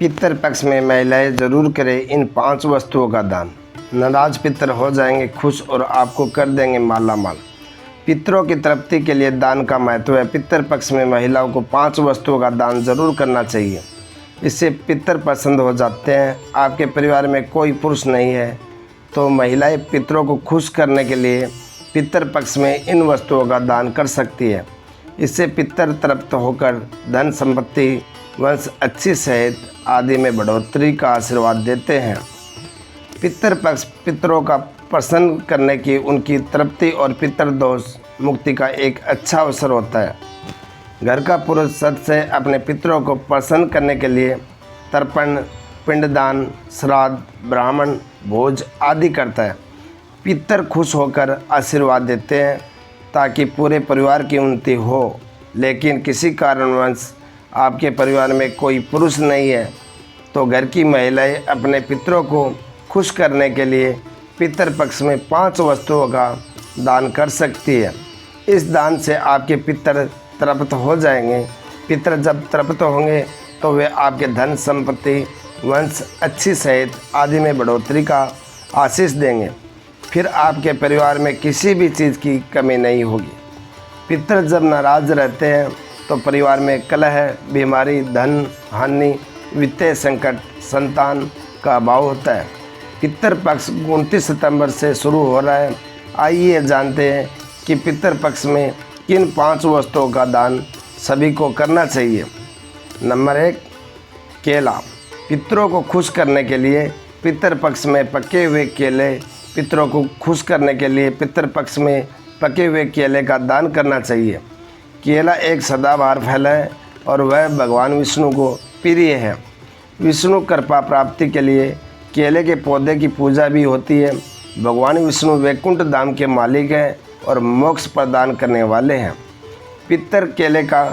पितृ पक्ष में महिलाएं जरूर करें इन 5 वस्तुओं का दान। नाराज पितर हो जाएंगे खुश और आपको कर देंगे माला माल। पितरों की तृप्ति के लिए दान का महत्व है। पितृ पक्ष में महिलाओं को 5 वस्तुओं का दान जरूर करना चाहिए। इससे पितर पसंद हो जाते हैं। आपके परिवार में कोई पुरुष नहीं है तो महिलाएं पितरों को खुश करने के लिए पितृ पक्ष में इन वस्तुओं का दान कर सकती है। इससे पितर तृप्त होकर धन संपत्ति वंश अच्छी सेहत आदि में बढ़ोतरी का आशीर्वाद देते हैं। पितृ पक्ष पितरों का प्रसन्न करने की, उनकी तृप्ति और पितृ दोष मुक्ति का एक अच्छा अवसर होता है। घर का पुरुष सद से अपने पितरों को प्रसन्न करने के लिए तर्पण, पिंडदान, श्राद्ध, ब्राह्मण, भोज आदि करता है। पितर खुश होकर आशीर्वाद देते हैं ताकि पूरे परिवार की उन्नति हो। लेकिन किसी कारणवश आपके परिवार में कोई पुरुष नहीं है तो घर की महिलाएं अपने पितरों को खुश करने के लिए पितृ पक्ष में 5 वस्तुओं का दान कर सकती है। इस दान से आपके पितर तृप्त हो जाएंगे। पितर जब तृप्त होंगे तो वे आपके धन संपत्ति वंश अच्छी सेहत आदि में बढ़ोतरी का आशीष देंगे। फिर आपके परिवार में किसी भी चीज़ की कमी नहीं होगी। पितर जब नाराज रहते हैं तो परिवार में कलह, बीमारी, धन हानि, वित्तीय संकट, संतान का अभाव होता है। पितृ पक्ष 29 सितंबर से शुरू हो रहा है। आइए जानते हैं कि पितृ पक्ष में किन 5 वस्तुओं का दान सभी को करना चाहिए। नंबर 1, केला। पितरों को खुश करने के लिए पितृ पक्ष में पके हुए केले। पितरों को खुश करने के लिए पितृ पक्ष में पके हुए केले का दान करना चाहिए। केला एक सदाबहार फल है और वह भगवान विष्णु को प्रिय है। विष्णु कृपा प्राप्ति के लिए केले के पौधे की पूजा भी होती है। भगवान विष्णु वैकुंठ धाम के मालिक हैं और मोक्ष प्रदान करने वाले हैं। पितर केले का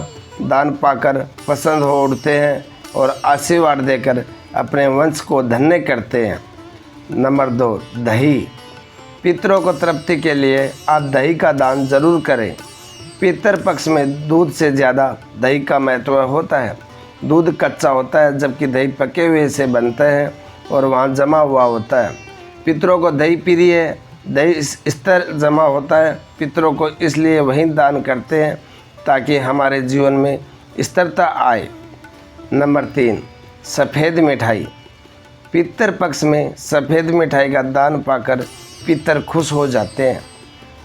दान पाकर प्रसन्न हो उठते हैं और आशीर्वाद देकर अपने वंश को धन्य करते हैं। नंबर 2, दही। पितरों को तृप्ति के लिए आप दही का दान जरूर करें। पितर पक्ष में दूध से ज़्यादा दही का महत्व होता है। दूध कच्चा होता है जबकि दही पके हुए से बनता है और वहाँ जमा हुआ होता है। पितरों को दही प्रिय है। दही स्तर जमा होता है। पितरों को इसलिए वही दान करते हैं ताकि हमारे जीवन में स्थिरता आए। नंबर 3, सफ़ेद मिठाई। पितर पक्ष में सफ़ेद मिठाई का दान पाकर पितर खुश हो जाते हैं।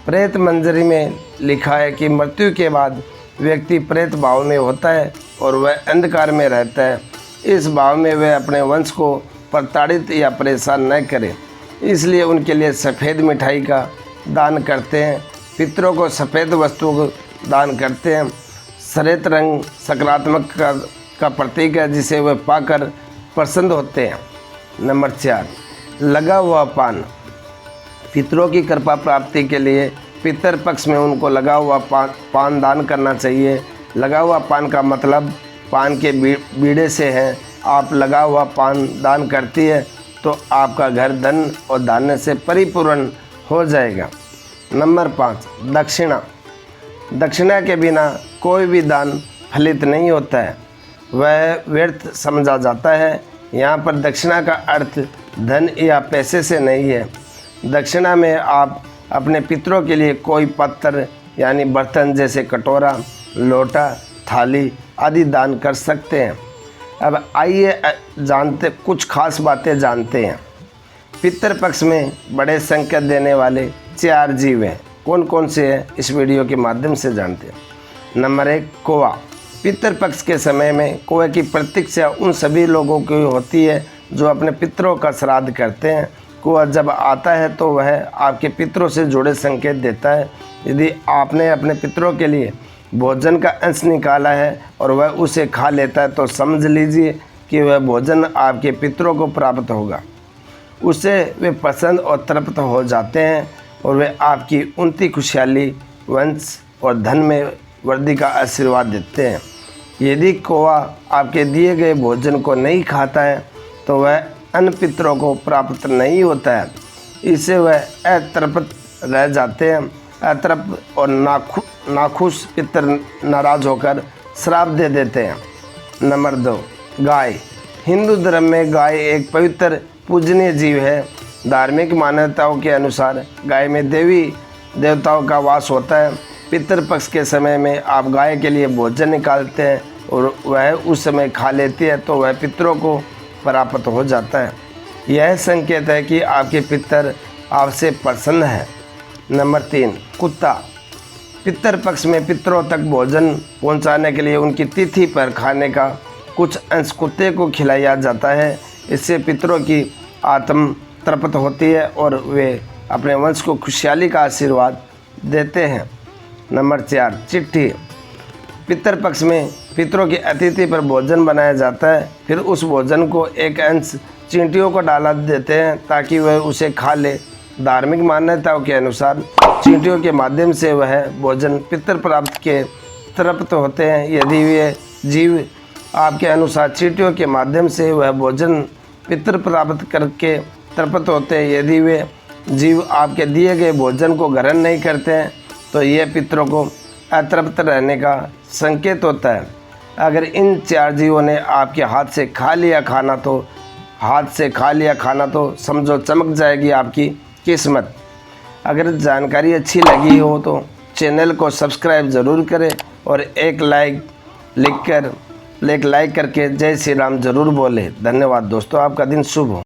प्रेत मंजरी में लिखा है कि मृत्यु के बाद व्यक्ति प्रेत भाव में होता है और वह अंधकार में रहता है। इस भाव में वह अपने वंश को प्रताड़ित या परेशान न करे, इसलिए उनके लिए सफ़ेद मिठाई का दान करते हैं। पितरों को सफ़ेद वस्तुओं को दान करते हैं। सफ़ेद रंग सकारात्मक का प्रतीक है जिसे वह पाकर प्रसन्न होते हैं। नंबर 4, लगा हुआ पान। पितरों की कृपा प्राप्ति के लिए पितर पक्ष में उनको लगा हुआ पान दान करना चाहिए। लगा हुआ पान का मतलब पान के बीड़े से है। आप लगा हुआ पान दान करती है तो आपका घर धन और धान्य से परिपूर्ण हो जाएगा। नंबर 5, दक्षिणा। दक्षिणा के बिना कोई भी दान फलित नहीं होता है, वह व्यर्थ समझा जाता है। यहाँ पर दक्षिणा का अर्थ धन या पैसे से नहीं है। दक्षिणा में आप अपने पितरों के लिए कोई पत्थर यानी बर्तन जैसे कटोरा, लोटा, थाली आदि दान कर सकते हैं। अब आइए कुछ खास बातें जानते हैं। पितृ पक्ष में बड़े संकेत देने वाले 4 जीव हैं। कौन कौन से हैं इस वीडियो के माध्यम से जानते हैं। नंबर 1, कौवा। पितृ पक्ष के समय में कौवे की प्रतीक्षा उन सभी लोगों की होती है जो अपने पितरों का श्राद्ध करते हैं। कौवा जब आता है तो वह आपके पितरों से जुड़े संकेत देता है। यदि आपने अपने पितरों के लिए भोजन का अंश निकाला है और वह उसे खा लेता है तो समझ लीजिए कि वह भोजन आपके पितरों को प्राप्त होगा। उससे वे प्रसन्न और तृप्त हो जाते हैं और वे आपकी उन्नति, खुशहाली, वंश और धन में वृद्धि का आशीर्वाद देते हैं। यदि कौवा आपके दिए गए भोजन को नहीं खाता है तो वह अन्य पितरों को प्राप्त नहीं होता है। इससे वह अतृप्त रह जाते हैं। अतृप्त और नाखुश पितर नाराज होकर श्राप दे देते हैं। नंबर 2, गाय। हिंदू धर्म में गाय एक पवित्र पूजनीय जीव है। धार्मिक मान्यताओं के अनुसार गाय में देवी देवताओं का वास होता है। पितृपक्ष के समय में आप गाय के लिए भोजन निकालते हैं और वह उस समय खा लेती है तो वह पितरों को प्राप्त हो जाता है। यह संकेत है कि आपके पितर आपसे प्रसन्न है। नंबर 3, कुत्ता। पितृपक्ष में पितरों तक भोजन पहुंचाने के लिए उनकी तिथि पर खाने का कुछ अंश कुत्ते को खिलाया जाता है। इससे पितरों की आत्म तृप्त होती है और वे अपने वंश को खुशहाली का आशीर्वाद देते हैं। नंबर 4, चिट्ठी। पितृपक्ष में पितरों की अतिथि पर भोजन बनाया जाता है। फिर उस भोजन को एक अंश चींटियों को डाला देते हैं ताकि वह उसे खा ले। धार्मिक मान्यताओं के अनुसार चींटियों के माध्यम से वह भोजन पितृ प्राप्त के तृप्त होते हैं। यदि वे जीव आपके अनुसार चींटियों के माध्यम से वह भोजन पितृ प्राप्त करके तृप्त होते हैं, यदि वे जीव आपके दिए गए भोजन को ग्रहण नहीं करते हैं तो यह पितरों को अतृप्त रहने का संकेत होता है। अगर इन 4 जीवों ने आपके हाथ से खा लिया खाना तो समझो चमक जाएगी आपकी किस्मत। अगर जानकारी अच्छी लगी हो तो चैनल को सब्सक्राइब ज़रूर करें और एक लाइक करके जय श्री राम ज़रूर बोलें। धन्यवाद दोस्तों, आपका दिन शुभ हो।